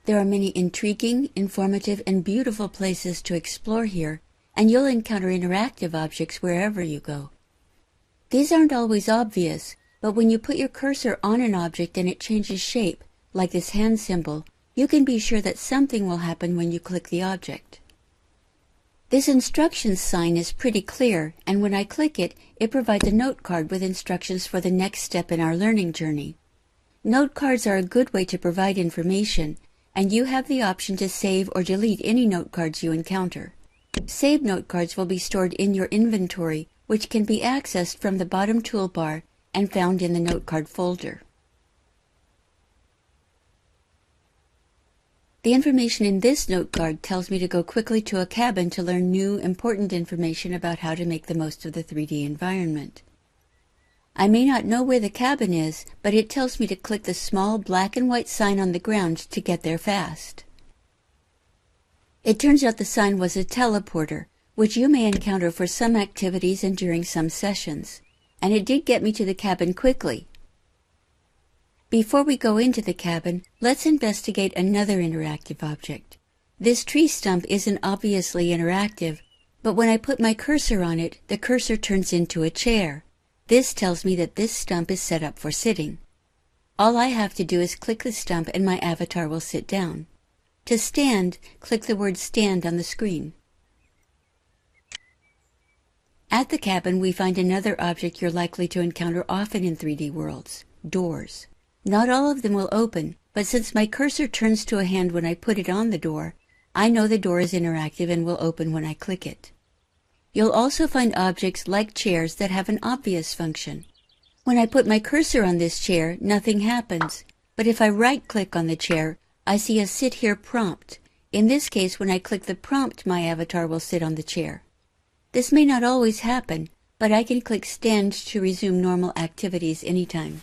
There are many intriguing, informative, and beautiful places to explore here, and you'll encounter interactive objects wherever you go. These aren't always obvious, but when you put your cursor on an object and it changes shape, like this hand symbol, you can be sure that something will happen when you click the object. This instructions sign is pretty clear, and when I click it, it provides a note card with instructions for the next step in our learning journey. Note cards are a good way to provide information, and you have the option to save or delete any note cards you encounter. Saved note cards will be stored in your inventory, which can be accessed from the bottom toolbar and found in the note card folder. The information in this note card tells me to go quickly to a cabin to learn new, important information about how to make the most of the 3D environment. I may not know where the cabin is, but it tells me to click the small black and white sign on the ground to get there fast. It turns out the sign was a teleporter, which you may encounter for some activities and during some sessions, and it did get me to the cabin quickly. Before we go into the cabin, let's investigate another interactive object. This tree stump isn't obviously interactive, but when I put my cursor on it, the cursor turns into a chair. This tells me that this stump is set up for sitting. All I have to do is click the stump and my avatar will sit down. To stand, click the word stand on the screen. At the cabin, we find another object you're likely to encounter often in 3D worlds: doors. Not all of them will open, but since my cursor turns to a hand when I put it on the door, I know the door is interactive and will open when I click it. You'll also find objects like chairs that have an obvious function. When I put my cursor on this chair, nothing happens, but if I right-click on the chair, I see a Sit Here prompt. In this case, when I click the prompt, my avatar will sit on the chair. This may not always happen, but I can click Stand to resume normal activities anytime.